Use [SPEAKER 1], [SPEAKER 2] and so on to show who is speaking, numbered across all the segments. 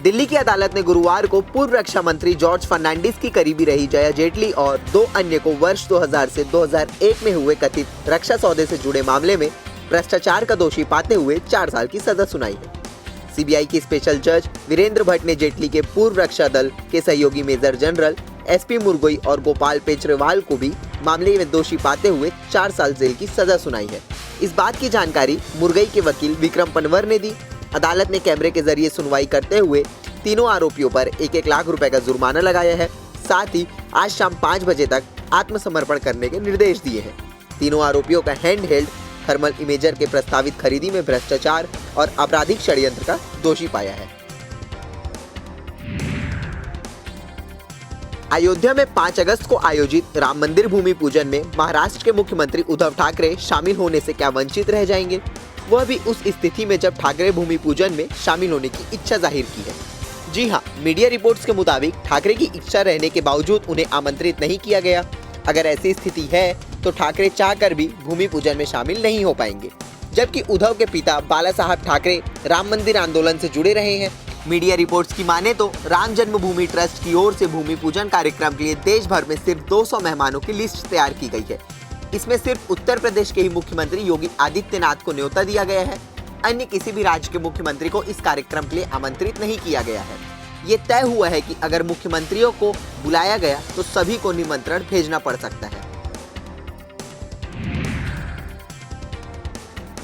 [SPEAKER 1] दिल्ली की अदालत ने गुरुवार को पूर्व रक्षा मंत्री जॉर्ज फर्नांडिस की करीबी रही जया जेटली और 2 अन्य को वर्ष 2000 से 2001 में हुए कथित रक्षा सौदे से जुड़े मामले में भ्रष्टाचार का दोषी पाते हुए 4 साल की सजा सुनाई है। सीबीआई की स्पेशल जज वीरेंद्र भट्ट ने जेटली के पूर्व रक्षा दल के सहयोगी मेजर जनरल एसपी मुरगोई और गोपाल पेचरेवाल को भी मामले में दोषी पाते हुए 4 साल जेल की सजा सुनाई है। इस बात की जानकारी मुरगई के वकील विक्रम पनवर ने दी। अदालत ने कैमरे के जरिए सुनवाई करते हुए तीनों आरोपियों पर 1-1 लाख रुपए का जुर्माना लगाया है। साथ ही आज शाम 5 बजे तक आत्मसमर्पण करने के निर्देश दिए हैं। तीनों आरोपियों का हैंड हेल्ड थर्मल इमेजर के प्रस्तावित खरीदी में भ्रष्टाचार और आपराधिक षड्यंत्र का दोषी पाया है। अयोध्या में 5 अगस्त को आयोजित राम मंदिर भूमि पूजन में महाराष्ट्र के मुख्यमंत्री उद्धव ठाकरे शामिल होने से क्या वंचित रह जाएंगे, वह भी उस स्थिति में जब ठाकरे भूमि पूजन में शामिल होने की इच्छा जाहिर की है। जी हां, मीडिया रिपोर्ट्स के मुताबिक ठाकरे की इच्छा रहने के बावजूद उन्हें आमंत्रित नहीं किया गया। अगर ऐसी स्थिति है तो ठाकरे चाहकर भी भूमि पूजन में शामिल नहीं हो पाएंगे। जबकि उद्धव के पिता बाला साहब ठाकरे राम मंदिर आंदोलन से जुड़े रहे हैं। मीडिया रिपोर्ट्स की माने तो राम जन्मभूमि ट्रस्ट की ओर से भूमि पूजन कार्यक्रम के लिए देश भर में सिर्फ 200 मेहमानों की लिस्ट तैयार की गई है। इसमें सिर्फ उत्तर प्रदेश के ही मुख्यमंत्री योगी आदित्यनाथ को न्योता दिया गया है। अन्य किसी भी राज्य के मुख्यमंत्री को इस कार्यक्रम के लिए आमंत्रित नहीं किया गया है। ये तय हुआ है कि अगर मुख्यमंत्रियों को बुलाया गया तो सभी को निमंत्रण भेजना पड़ सकता है।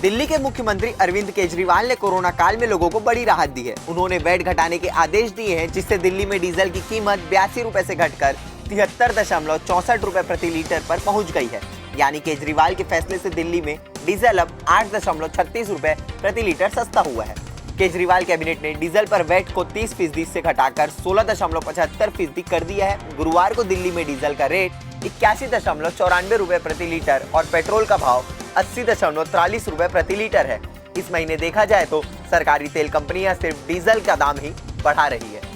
[SPEAKER 1] दिल्ली के मुख्यमंत्री अरविंद केजरीवाल ने कोरोना काल में लोगों को बड़ी राहत दी है। उन्होंने वैट घटाने के आदेश दिए हैं, जिससे दिल्ली में डीजल की कीमत 82 रुपए से घटकर 73.64 रुपए प्रति लीटर पर पहुंच गई है। यानी केजरीवाल के फैसले से दिल्ली में डीजल अब 8.36 रुपए प्रति लीटर सस्ता हुआ है। केजरीवाल कैबिनेट ने डीजल पर वैट को 30% से घटाकर 16.75% कर दिया है। गुरुवार को दिल्ली में डीजल का रेट 81.94 रुपए प्रति लीटर और पेट्रोल का भाव 80.43 रुपए प्रति लीटर है। इस महीने देखा जाए तो सरकारी तेल कंपनियां सिर्फ डीजल का दाम ही बढ़ा रही है।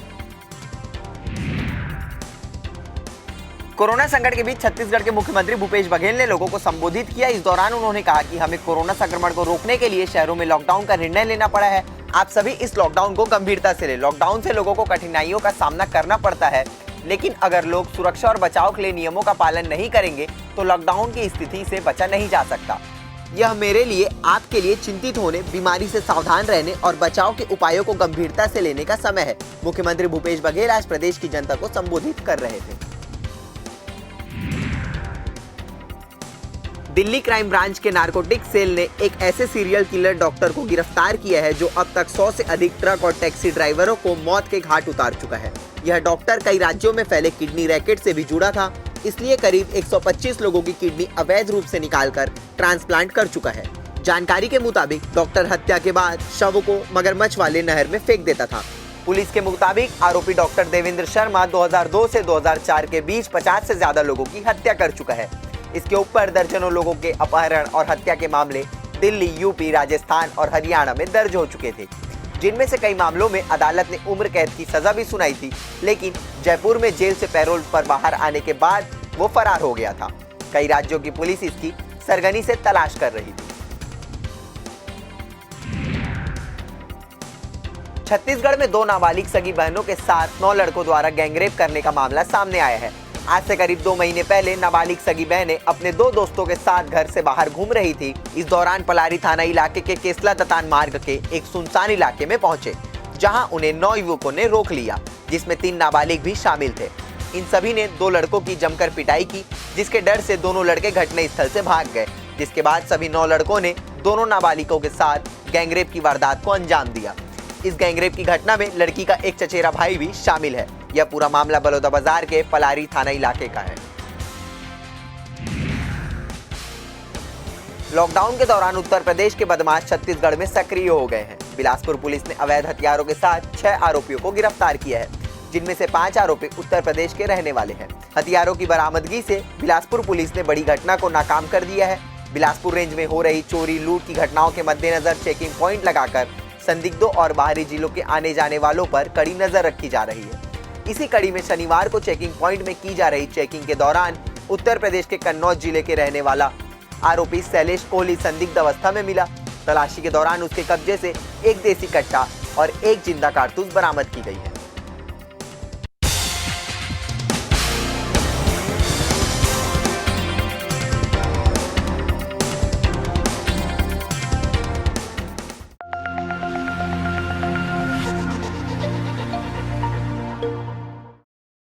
[SPEAKER 1] कोरोना संकट के बीच छत्तीसगढ़ के मुख्यमंत्री भूपेश बघेल ने लोगों को संबोधित किया। इस दौरान उन्होंने कहा कि हमें कोरोना संक्रमण को रोकने के लिए शहरों में लॉकडाउन का निर्णय लेना पड़ा है। आप सभी इस लॉकडाउन को गंभीरता से लें। लॉकडाउन से लोगों को कठिनाइयों का सामना करना पड़ता है, लेकिन अगर लोग सुरक्षा और बचाव के लिए नियमों का पालन नहीं करेंगे तो लॉकडाउन की स्थिति से बचा नहीं जा सकता। यह मेरे लिए, आपके लिए चिंतित होने, बीमारी से सावधान रहने और बचाव के उपायों को गंभीरता से लेने का समय है। मुख्यमंत्री भूपेश बघेल आज प्रदेश की जनता को संबोधित कर रहे थे। दिल्ली क्राइम ब्रांच के नारकोटिक सेल ने एक ऐसे सीरियल किलर डॉक्टर को गिरफ्तार किया है जो अब तक 100 से अधिक ट्रक और टैक्सी ड्राइवरों को मौत के घाट उतार चुका है। यह डॉक्टर कई राज्यों में फैले किडनी रैकेट से भी जुड़ा था, इसलिए करीब 125 लोगों की किडनी अवैध रूप से निकालकर ट्रांसप्लांट कर चुका है। जानकारी के मुताबिक डॉक्टर हत्या के बाद शवों को मगरमच्छ वाले नहर में फेंक देता था। पुलिस के मुताबिक आरोपी डॉक्टर देवेंद्र शर्मा 2002 से 2004 के बीच 50 से ज्यादा लोगों की हत्या कर चुका है। इसके ऊपर दर्जनों लोगों के अपहरण और हत्या के मामले दिल्ली, यूपी, राजस्थान और हरियाणा में दर्ज हो चुके थे, जिनमें से कई मामलों में अदालत ने उम्र कैद की सजा भी सुनाई थी। लेकिन जयपुर में जेल से पैरोल पर बाहर आने के बाद वो फरार हो गया था। कई राज्यों की पुलिस इसकी सरगनी से तलाश कर रही थी। छत्तीसगढ़ में 2 नाबालिग सगी बहनों के साथ 9 लड़कों द्वारा गैंगरेप करने का मामला सामने आया है। आज से करीब 2 महीने पहले नाबालिग सगी बहनें अपने 2 दोस्तों के साथ घर से बाहर घूम रही थी। इस दौरान पलारी थाना इलाके के केसला दतान मार्ग के एक सुनसान इलाके में पहुंचे, जहां उन्हें 9 युवकों ने रोक लिया, जिसमें 3 नाबालिग भी शामिल थे। इन सभी ने 2 लड़कों की जमकर पिटाई की, जिसके डर से दोनों लड़के घटना स्थल से भाग गए। जिसके बाद सभी 9 लड़कों ने दोनों नाबालिगों के साथ गैंगरेप की वारदात को अंजाम दिया। इस गैंगरेप की घटना में लड़की का एक चचेरा भाई भी शामिल है। यह पूरा मामला बलौदाबाजार के पलारी थाना इलाके का है। लॉकडाउन के दौरान उत्तर प्रदेश के बदमाश छत्तीसगढ़ में सक्रिय हो गए हैं। बिलासपुर पुलिस ने अवैध हथियारों के साथ 6 आरोपियों को गिरफ्तार किया है, जिनमें से 5 आरोपी उत्तर प्रदेश के रहने वाले हैं। हथियारों की बरामदगी से बिलासपुर पुलिस ने बड़ी घटना को नाकाम कर दिया है। बिलासपुर रेंज में हो रही चोरी लूट की घटनाओं के मद्देनजर चेकिंग पॉइंट लगाकर संदिग्धों और बाहरी जिलों के आने जाने वालों पर कड़ी नजर रखी जा रही है। इसी कड़ी में शनिवार को चेकिंग पॉइंट में की जा रही चेकिंग के दौरान उत्तर प्रदेश के कन्नौज जिले के रहने वाला आरोपी शैलेश कोहली संदिग्ध अवस्था में मिला। तलाशी के दौरान उसके कब्जे से एक देसी कट्टा, और एक जिंदा कारतूस बरामद की गई है।